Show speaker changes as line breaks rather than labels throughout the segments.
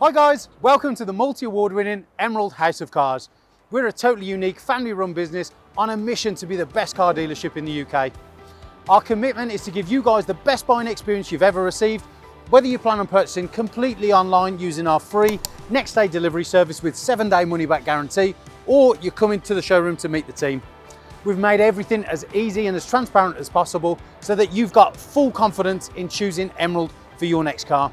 Hi guys, welcome to the multi-award winning Emerald House of Cars. We're a totally unique family run business on a mission to be the best car dealership in the UK. Our commitment is to give you guys the best buying experience you've ever received, whether you plan on purchasing completely online using our free next day delivery service with 7-day money back guarantee, or you're coming to the showroom to meet the team. We've made everything as easy and as transparent as possible so that you've got full confidence in choosing Emerald for your next car.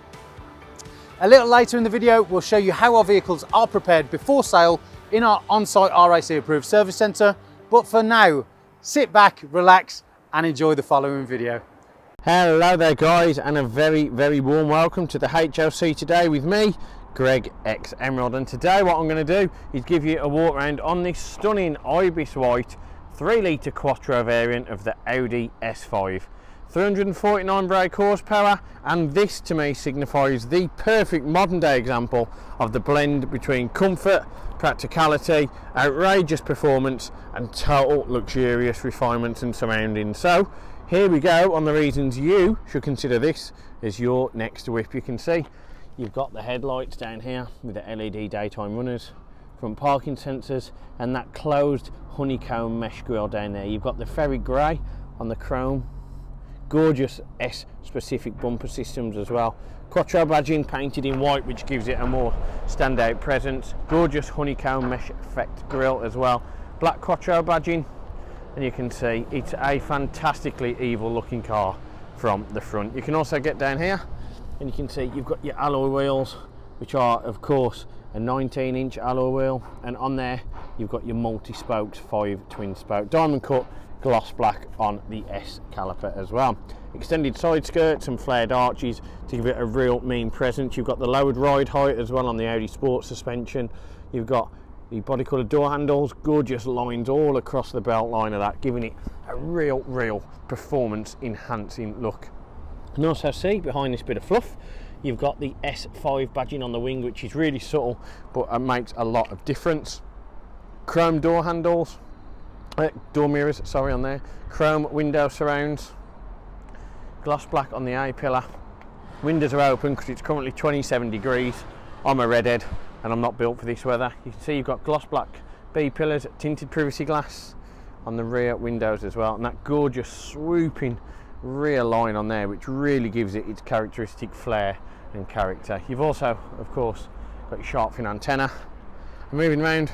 A little later in the video, we'll show you how our vehicles are prepared before sale in our on-site RAC approved service centre. But for now, sit back, relax and enjoy the following video.
Hello there guys, and a very warm welcome to the HLC today with me, Greg X Emerald. And today what I'm going to do is give you a walk around on this stunning Ibis white 3-litre Quattro variant of the Audi S5. 349 brake horsepower, and this to me signifies the perfect modern day example of the blend between comfort, practicality, outrageous performance and total luxurious refinement and surroundings. So here we go on the reasons you should consider this as your next whip. You can see you've got the headlights down here with the LED daytime runners, front parking sensors and that closed honeycomb mesh grille down there. You've got the ferry grey on the chrome, gorgeous S specific bumper systems as well. Quattro badging painted in white, which gives it a more standout presence. Gorgeous honeycomb mesh effect grille as well. Black Quattro badging, and you can see it's a fantastically evil looking car from the front. You can also get down here and you can see you've got your alloy wheels, which are of course a 19-inch alloy wheel, and on there you've got your multi-spokes 5 twin spoke diamond cut gloss black on the S caliper as well. Extended side skirts and flared arches to give it a real mean presence. You've got the lowered ride height as well on the Audi Sport suspension. You've got the body colored door handles, gorgeous lines all across the belt line of that, giving it a real performance enhancing look. You can also see behind this bit of fluff you've got the S5 badging on the wing, which is really subtle but makes a lot of difference. Chrome door handles, door mirrors, sorry, on there. Chrome window surrounds, gloss black on the A-pillar. Windows are open because it's currently 27 degrees. I'm a redhead and I'm not built for this weather. You can see you've got gloss black B-pillars, tinted privacy glass on the rear windows as well, and that gorgeous swooping rear line on there, which really gives it its characteristic flair and character. You've also, of course, got your shark fin antenna. Moving around,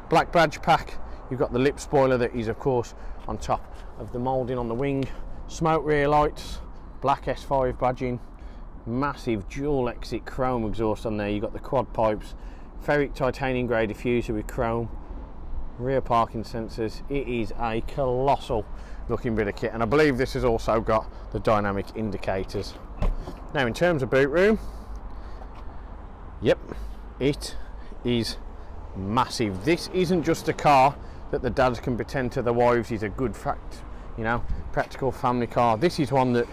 black badge pack. You've got the lip spoiler that is of course on top of the moulding on the wing, smoke rear lights, black S5 badging, massive dual exit chrome exhaust on there. You've got the quad pipes, ferric titanium grey diffuser with chrome, rear parking sensors. It is a colossal looking bit of kit, and I believe this has also got the dynamic indicators. Now in terms of boot room, yep, it is massive. This isn't just a car that the dads can pretend to the wives is a good fact, you know, practical family car. This is one that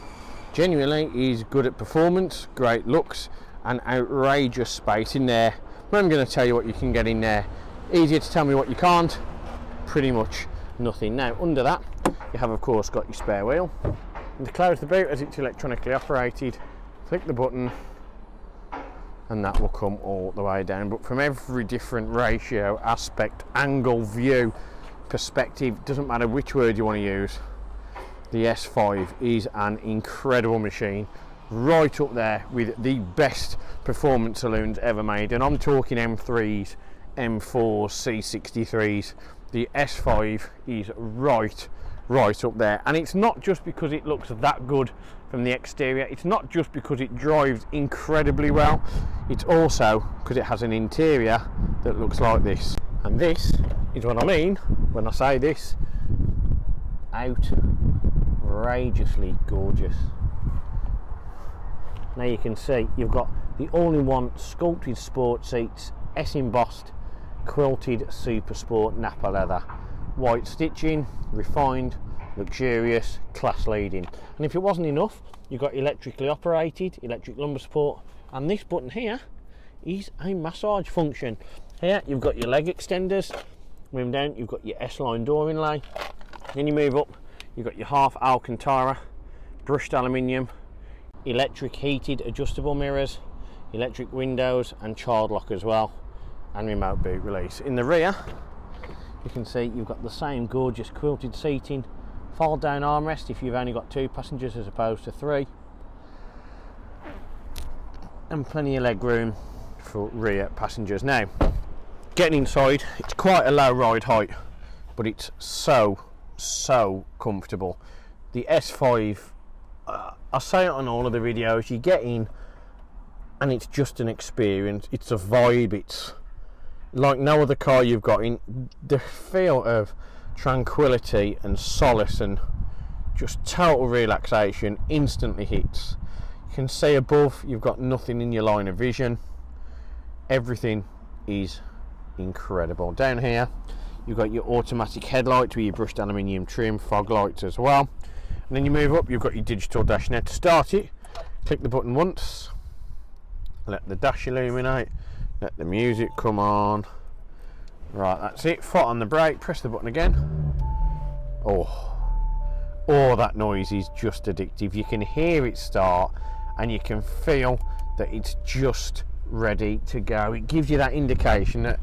genuinely is good at performance, great looks and outrageous space in there. I'm going to tell you what you can get in there. Easier to tell me what you can't, pretty much nothing. Now under that you have of course got your spare wheel, and to close the boot, as it's electronically operated, click the button and that will come all the way down. But from every different ratio, aspect, angle, view, perspective, doesn't matter which word you want to use, the S5 is an incredible machine, right up there with the best performance saloons ever made. And I'm talking M3s, M4s, C63s. The S5 is right up there, and it's not just because it looks that good from the exterior, it's not just because it drives incredibly well, it's also because it has an interior that looks like this. And this is what I mean when I say this, outrageously gorgeous. Now you can see you've got the all-in-one sculpted sport seats, S-embossed quilted super sport Napa leather, white stitching, refined, luxurious, class leading. And if it wasn't enough, you've got electrically operated, electric lumbar support, and this button here is a massage function. Here you've got your leg extenders, moving down you've got your S-line door inlay, then you move up you've got your half Alcantara, brushed aluminium, electric heated adjustable mirrors, electric windows and child lock as well, and remote boot release. In the rear you can see you've got the same gorgeous quilted seating, fold down armrest if you've only got 2 passengers as opposed to 3, and plenty of leg room for rear passengers. Now getting inside, it's quite a low ride height, but it's so comfortable. The S5, I say it on all of the videos, you get in and it's just an experience, it's a vibe, it's like no other car you've got in. The feel of tranquility and solace and just total relaxation instantly hits. You can see above, you've got nothing in your line of vision. Everything is incredible. Down here you've got your automatic headlights with your brushed aluminium trim, fog lights as well, and then you move up, you've got your digital dash. Now to start it, click the button once, let the dash illuminate, let the music come on. Right, that's it. Foot on the brake, press the button again. Oh, that noise is just addictive. You can hear it start and you can feel that it's just ready to go. It gives you that indication that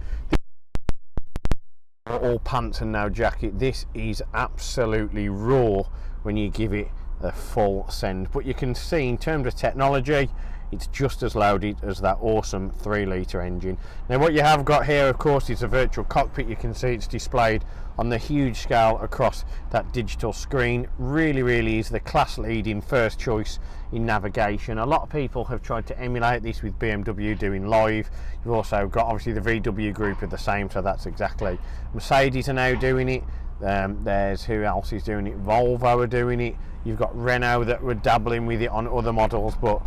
all pants and no jacket. This is absolutely raw when you give it a full send. But you can see in terms of technology, it's just as loaded as that awesome 3-litre engine. Now what you have got here, of course, is a virtual cockpit. You can see it's displayed on the huge scale across that digital screen. Really is the class leading first choice in navigation. A lot of people have tried to emulate this with BMW doing live. You've also got obviously the VW group are the same, so that's exactly. Mercedes are now doing it. There's who else is doing it? Volvo are doing it. You've got Renault that were dabbling with it on other models, but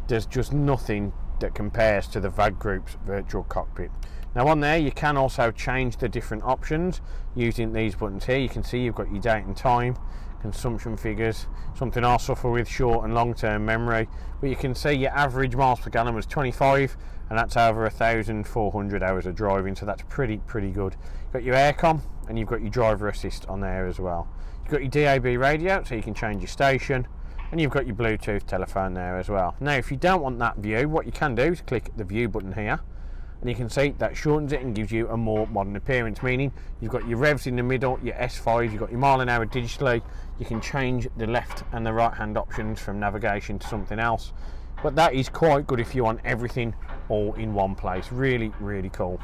there's just nothing that compares to the VAG Group's virtual cockpit. Now on there you can also change the different options using these buttons here. You can see you've got your date and time, consumption figures, something I suffer with, short and long term memory, but you can see your average miles per gallon was 25, and that's over 1,400 hours of driving, so that's pretty good. You've got your aircon and you've got your driver assist on there as well. You've got your DAB radio so you can change your station, and you've got your Bluetooth telephone there as well. Now if you don't want that view, what you can do is click the view button here, and you can see that shortens it and gives you a more modern appearance, meaning you've got your revs in the middle, your S5, you've got your mile an hour digitally. You can change the left and the right hand options from navigation to something else, but that is quite good if you want everything all in one place. Really cool.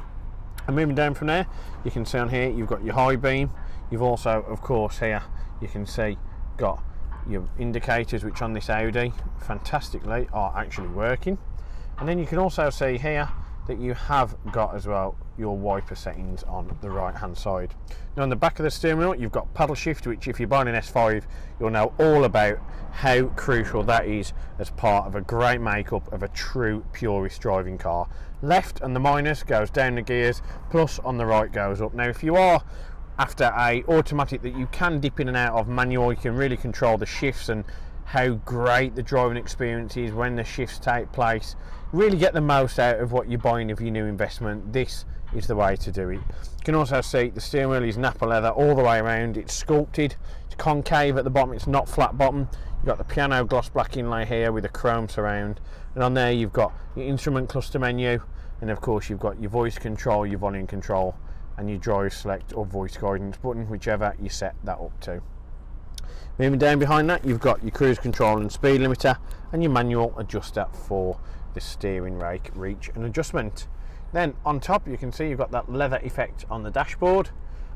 And moving down from there, you can see on here you've got your high beam. You've also, of course, here you can see got your indicators, which on this Audi fantastically are actually working. And then you can also see here that you have got as well your wiper settings on the right hand side. Now on the back of the steering wheel you've got paddle shift, which if you're buying an S5 you'll know all about how crucial that is as part of a great makeup of a true purist driving car. Left and the minus goes down the gears, plus on the right goes up. Now if you are after a automatic that you can dip in and out of manual, you can really control the shifts and how great the driving experience is when the shifts take place. Really get the most out of what you're buying of your new investment. This is the way to do it. You can also see the steering wheel is Napa leather all the way around. It's sculpted, it's concave at the bottom, it's not flat bottom. You've got the piano gloss black inlay here with a chrome surround, and on there you've got your instrument cluster menu, and of course you've got your voice control, your volume control, and your drive select or voice guidance button, whichever you set that up to. Moving down behind that you've got your cruise control and speed limiter, and your manual adjuster for the steering rake reach and adjustment. Then on top you can see you've got that leather effect on the dashboard.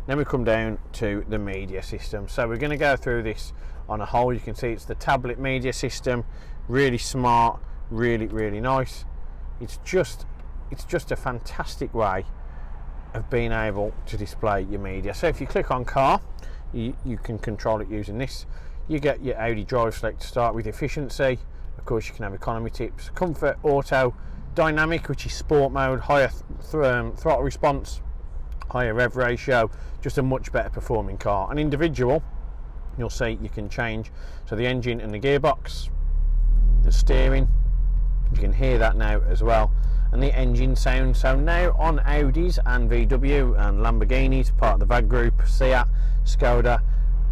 Then we come down to the media system, so we're going to go through this on a whole. You can see it's the tablet media system, really smart, really nice. It's just a fantastic way of being able to display your media. So if you click on car, you can control it using this. You get your Audi drive select to start with, efficiency, of course you can have economy tips, comfort, auto, dynamic, which is sport mode, higher throttle response, higher rev ratio, just a much better performing car. And individual, you'll see you can change, so the engine and the gearbox, the steering, you can hear that now as well, and the engine sound. So now on Audis and VW and Lamborghinis, part of the VAG group, Seat, Skoda,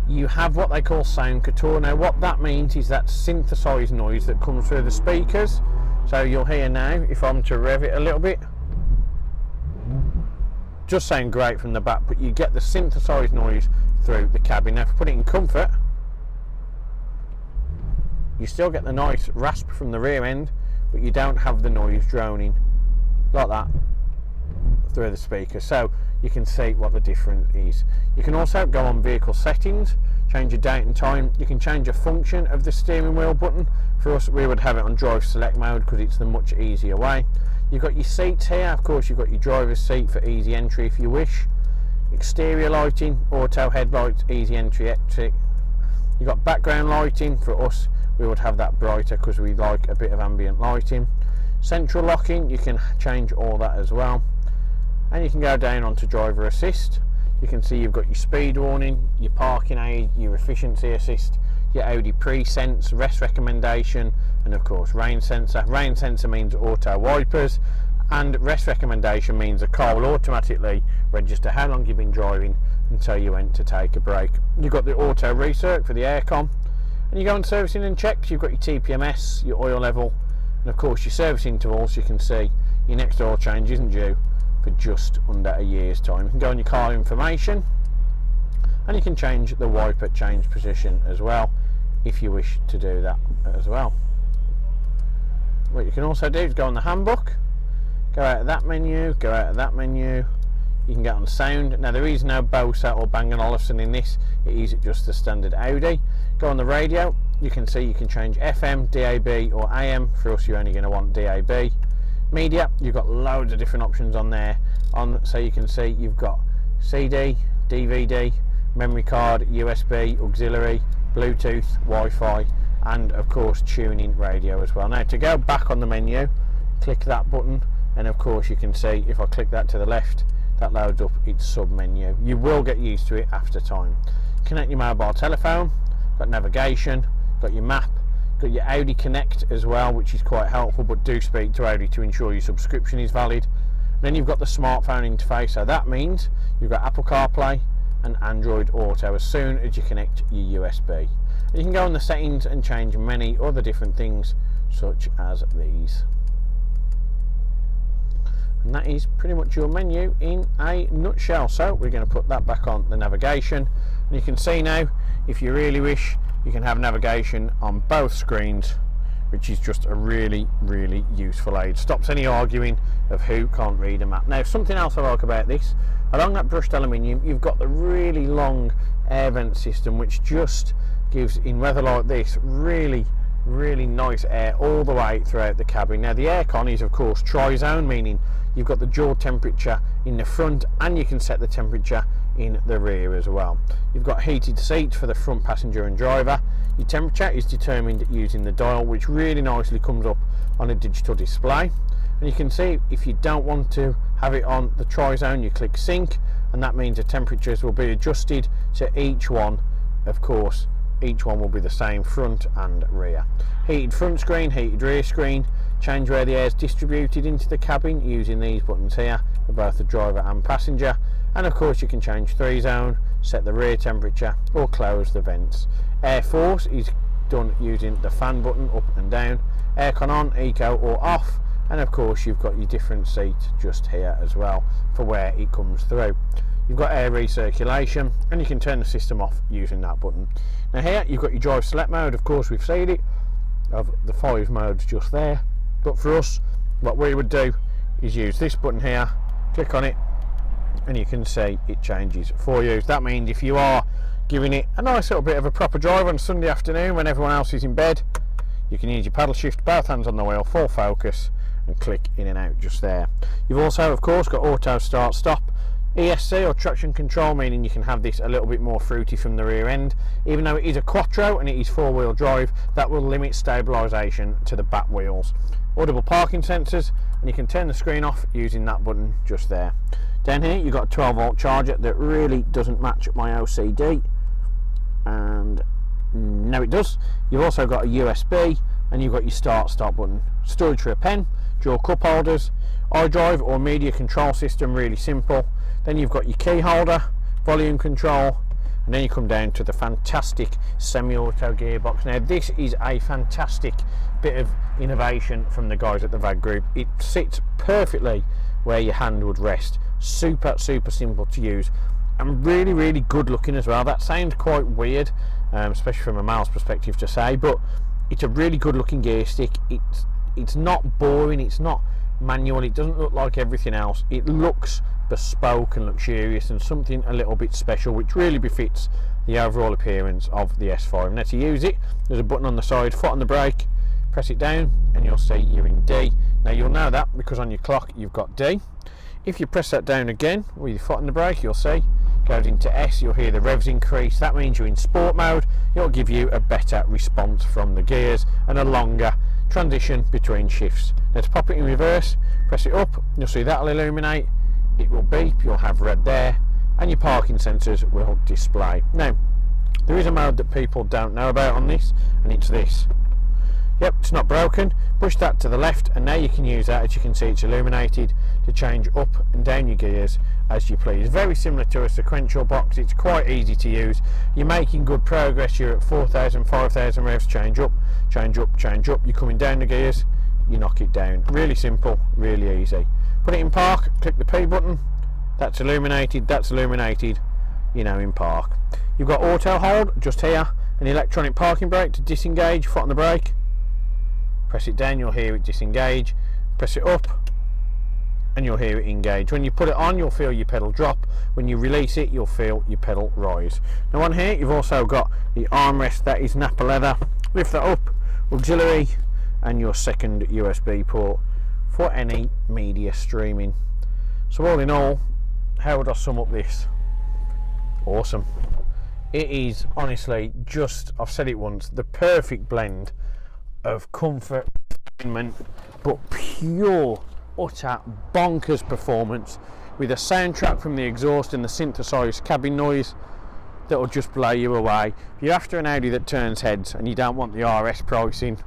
you have what they call sound couture. Now what that means is that synthesized noise that comes through the speakers So you'll hear now, if I'm to rev it a little bit, just sound great from the back, but you get the synthesised noise through the cabin. Now if I put it in comfort, you still get the nice rasp from the rear end, but you don't have the noise droning like that through the speaker. So you can see what the difference is. You can also go on vehicle settings, change your date and time. You can change a function of the steering wheel button. For us, we would have it on drive select mode because it's the much easier way. You've got your seats here. Of course, you've got your driver's seat for easy entry if you wish. Exterior lighting, auto headlights, easy entry exit. You've got background lighting. For us, we would have that brighter because we like a bit of ambient lighting. Central locking, you can change all that as well. And you can go down onto driver assist. You can see you've got your speed warning, your parking aid, your efficiency assist, your Audi pre-sense, rest recommendation, and of course rain sensor. Rain sensor means auto wipers, and rest recommendation means the car will automatically register how long you've been driving until you went to take a break. You've got the auto recirc for the aircon, and you go on servicing and checks. You've got your TPMS, your oil level, and of course your service intervals. You can see your next oil change isn't due for just under a year's time. You can go on your car information, and you can change the wiper change position as well if you wish to do that as well. What you can also do is go on the handbook, go out of that menu, go out of that menu. You can get on sound. Now there is no Bose or Bang & Olufsen in this, it is just the standard Audi. Go on the radio, you can see you can change FM, DAB or AM. For us, you're only going to want DAB. Media, you've got loads of different options on there. So you can see you've got CD, DVD, memory card, USB, auxiliary, Bluetooth, Wi-Fi, and of course tuning radio as well. Now to go back on the menu, click that button, and of course you can see if I click that to the left, that loads up its sub menu. You will get used to it after time. Connect your mobile telephone, got navigation, got your map, got your Audi Connect as well, which is quite helpful, but do speak to Audi to ensure your subscription is valid. Then you've got the smartphone interface, so that means you've got Apple CarPlay and Android Auto as soon as you connect your USB. And you can go on the settings and change many other different things such as these. And that is pretty much your menu in a nutshell. So we're going to put that back on the navigation, and you can see now, if you really wish, you can have navigation on both screens, which is just a really useful aid. Stops any arguing of who can't read a map. Now something else I like about this, along that brushed aluminium, you've got the really long air vent system, which just gives, in weather like this, really nice air all the way throughout the cabin. Now the aircon is of course tri-zone, meaning you've got the dual temperature in the front, and you can set the temperature in the rear as well. You've got heated seats for the front passenger and driver. Your temperature is determined using the dial, which really nicely comes up on a digital display. And you can see if you don't want to have it on the tri-zone, you click sync, and that means the temperatures will be adjusted to each one. Of course, each one will be the same front and rear. Heated front screen, heated rear screen. Change where the air is distributed into the cabin using these buttons here for both the driver and passenger. And of course you can change 3-zone, set the rear temperature, or close the vents. Air force is done using the fan button up and down. Aircon on, eco or off. And of course you've got your different seat just here as well for where it comes through. You've got air recirculation, and you can turn the system off using that button. Now here you've got your drive select mode. Of course we've seen it of the 5 modes just there, but for us what we would do is use this button here, click on it, and you can see it changes for you. That means if you are giving it a nice little bit of a proper drive on Sunday afternoon when everyone else is in bed, you can use your paddle shift, both hands on the wheel, full focus, and click in and out just there. You've also of course got auto start stop, ESC or traction control, meaning you can have this a little bit more fruity from the rear end. Even though it is a Quattro and it is 4-wheel drive, that will limit stabilisation to the back wheels. Audible parking sensors, and you can turn the screen off using that button just there. Down here you've got a 12-volt charger that really doesn't match my OCD, and no it does. You've also got a USB, and you've got your start stop button. Storage for a pen, dual cup holders, iDrive or media control system, really simple. Then you've got your key holder, volume control, and then you come down to the fantastic semi-auto gearbox. Now this is a fantastic bit of innovation from the guys at the VAG Group. It sits perfectly where your hand would rest. Super simple to use, and really good looking as well. That sounds quite weird, especially from a male's perspective to say, but it's a really good looking gear stick. It's not boring, it's not manual, it doesn't look like everything else. It looks bespoke and luxurious and something a little bit special, which really befits the overall appearance of the S5. Now to use it, there's a button on the side, foot on the brake, press it down and you'll see you're in D. Now you'll know that because on your clock you've got D. If you press that down again with your foot on the brake, you'll see goes into S, you'll hear the revs increase. That means you're in sport mode. It'll give you a better response from the gears and a longer transition between shifts. Now to pop it in reverse, press it up, you'll see that'll illuminate, it will beep, you'll have red there, and your parking sensors will display. Now, there is a mode that people don't know about on this, and it's this. Yep, it's not broken. Push that to the left, and now you can use that. As you can see, it's illuminated to change up and down your gears as you please. Very similar to a sequential box. It's quite easy to use. You're making good progress. You're at 4,000, 5,000 revs. Change up, change up, change up. You're coming down the gears. You knock it down. Really simple, really easy. Put it in park. Click the P button. That's illuminated. That's illuminated. You're now in park. You've got auto hold just here. An electronic parking brake to disengage. Foot on the brake. Press it down, you'll hear it disengage. Press it up and you'll hear it engage. When you put it on, you'll feel your pedal drop. When you release it, you'll feel your pedal rise. Now on here, you've also got the armrest, that is Napa leather. Lift that up, auxiliary, and your second USB port for any media streaming. So all in all, how would I sum up this? Awesome. It is honestly just, I've said it once, the perfect blend of comfort, but pure, utter bonkers performance with a soundtrack from the exhaust and the synthesized cabin noise that will just blow you away. If you're after an Audi that turns heads and you don't want the RS pricing,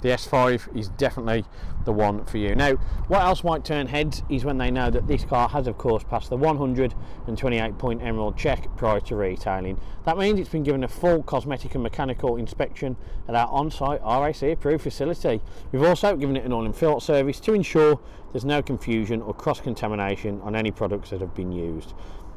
the S5 is definitely the one for you. Now, what else might turn heads is when they know that this car has, of course, passed the 128-point Emerald check prior to retailing. That means it's been given a full cosmetic and mechanical inspection at our on-site RAC approved facility. We've also given it an oil and filter service to ensure there's no confusion or cross-contamination on any products that have been used.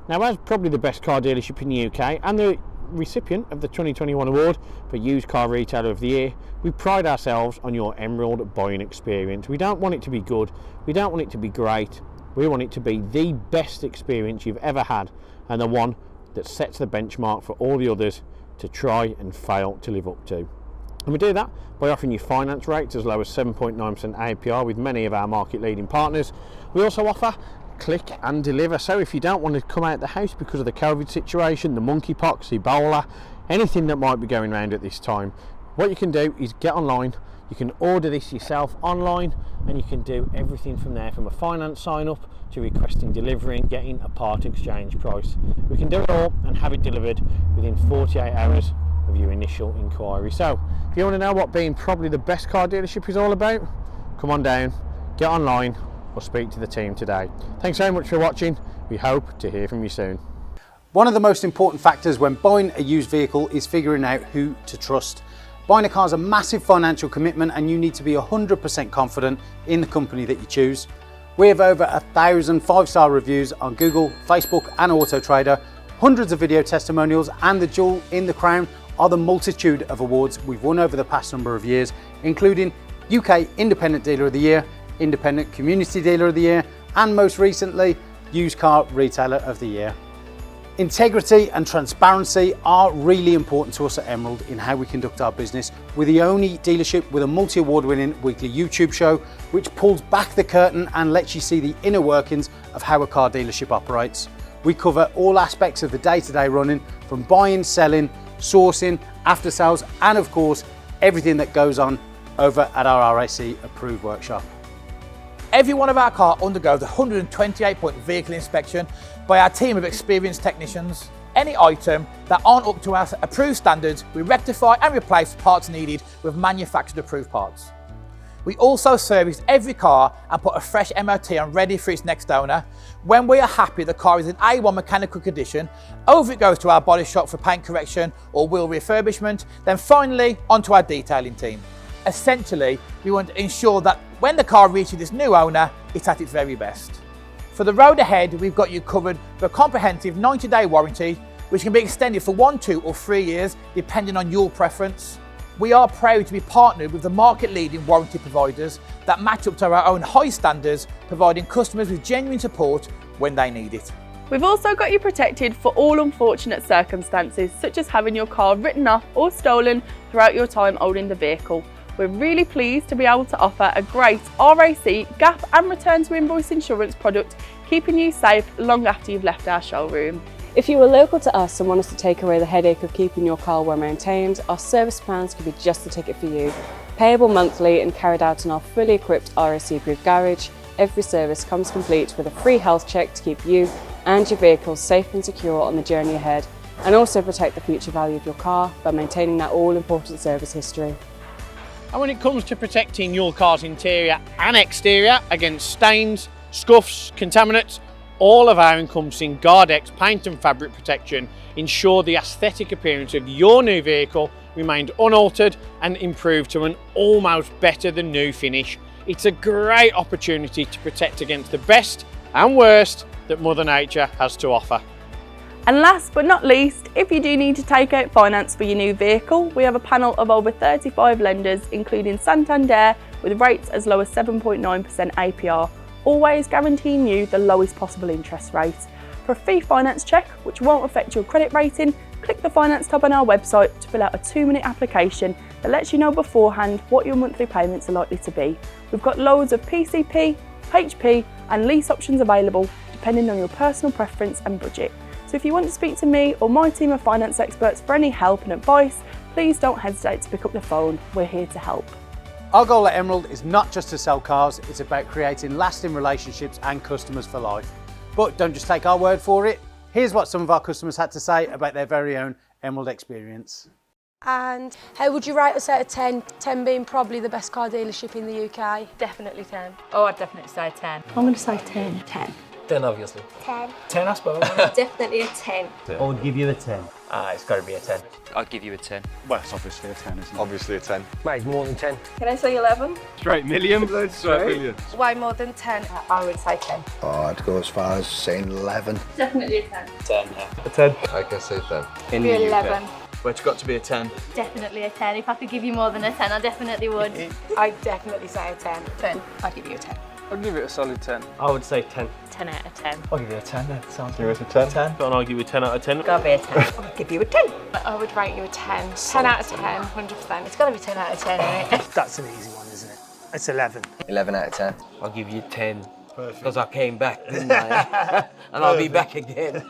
Now, as probably the best car dealership in the UK and the recipient of the 2021 award for Used Car Retailer of the Year, we pride ourselves on your Emerald buying experience. We don't want it to be good, we don't want it to be great, we want it to be the best experience you've ever had, and the one that sets the benchmark for all the others to try and fail to live up to. And we do that by offering you finance rates as low as 7.9% APR with many of our market leading partners. We also offer click and deliver, so if you don't want to come out the house because of the COVID situation, the monkeypox, Ebola, anything that might be going around at this time, what you can do is get online, you can order this yourself online, and you can do everything from there, from a finance sign up to requesting delivery and getting a part exchange price. We can do it all and have it delivered within 48 hours of your initial inquiry. So if you want to know what being probably the best car dealership is all about, come on down, get online, or speak to the team today. Thanks very much for watching. We hope to hear from you soon.
One of the most important factors when buying a used vehicle is figuring out who to trust. Buying a car is a massive financial commitment and you need to be 100% confident in the company that you choose. We have over 1,000 5-star reviews on Google, Facebook and Auto Trader, hundreds of video testimonials, and the jewel in the crown are the multitude of awards we've won over the past number of years, including UK Independent Dealer of the Year, Independent Community Dealer of the Year, and most recently, Used Car Retailer of the Year. Integrity and transparency are really important to us at Emerald in how we conduct our business. We're the only dealership with a multi-award winning weekly YouTube show which pulls back the curtain and lets you see the inner workings of how a car dealership operates. We cover all aspects of the day-to-day running, from buying, selling, sourcing, after sales, and of course everything that goes on over at our RAC approved workshop.
Every one of our cars undergoes a 128-point vehicle inspection by our team of experienced technicians. Any item that aren't up to our approved standards, we rectify and replace parts needed with manufactured approved parts. We also service every car and put a fresh MOT on ready for its next owner. When we are happy the car is in A1 mechanical condition, over it goes to our body shop for paint correction or wheel refurbishment, then finally onto our detailing team. Essentially, we want to ensure that when the car reaches its new owner, it's at its very best. For the road ahead, we've got you covered with a comprehensive 90-day warranty, which can be extended for 1, 2 or 3 years, depending on your preference. We are proud to be partnered with the market-leading warranty providers that match up to our own high standards, providing customers with genuine support when they need it.
We've also got you protected for all unfortunate circumstances, such as having your car written off or stolen throughout your time owning the vehicle. We're really pleased to be able to offer a great RAC, gap and return to invoice insurance product, keeping you safe long after you've left our showroom.
If you are local to us and want us to take away the headache of keeping your car well maintained, our service plans could be just the ticket for you. Payable monthly and carried out in our fully equipped RAC approved garage, every service comes complete with a free health check to keep you and your vehicle safe and secure on the journey ahead, and also protect the future value of your car by maintaining that all-important service history.
And when it comes to protecting your car's interior and exterior against stains, scuffs, contaminants, all of our encompassing Guardex paint and fabric protection ensure the aesthetic appearance of your new vehicle remained unaltered and improved to an almost better than new finish. It's a great opportunity to protect against the best and worst that Mother Nature has to offer.
And last but not least, if you do need to take out finance for your new vehicle, we have a panel of over 35 lenders, including Santander, with rates as low as 7.9% APR, always guaranteeing you the lowest possible interest rate. For a free finance check, which won't affect your credit rating, click the finance tab on our website to fill out a 2-minute application that lets you know beforehand what your monthly payments are likely to be. We've got loads of PCP, HP and lease options available, depending on your personal preference and budget. So if you want to speak to me or my team of finance experts for any help and advice, please don't hesitate to pick up the phone. We're here to help.
Our goal at Emerald is not just to sell cars, it's about creating lasting relationships and customers for life. But don't just take our word for it. Here's what some of our customers had to say about their very own Emerald experience.
And how would you rate us out of 10? 10 being probably the best car dealership in the UK.
Definitely 10. Oh, I'd definitely say 10.
I'm going to say 10. 10.
10, obviously.
10.
10, I suppose.
Definitely a 10.
I would give you a 10.
It's got to be a 10.
I'd give you a 10.
Well, it's obviously a 10, isn't it?
Obviously a 10.
Mate, more than 10.
Can I say 11?
Straight million. Straight million.
Way more than 10. I would say 10.
Oh, I'd go as far as saying 11.
Definitely a 10.
10, yeah.
A 10.
I can say 10.
In the
11.
But it's got to be a 10.
Definitely a 10. If I could give you more than a 10, I definitely would.
I'd definitely say a 10.
10. I'd give you a 10.
I'd give it a solid 10.
I would say 10.
10 out of 10.
I'll give you a 10 then. Sounds
Give us a 10.
10. And I'll give you a 10 out of 10.
Gotta be a 10.
I'd give you a 10.
I would rate you a 10. 10 out of 10, 100%. It's gotta be 10 out of 10, isn't it?
That's an easy one, isn't it? It's 11.
11 out of 10.
I'll give you 10. Because I came back, didn't I? And I'll be back again.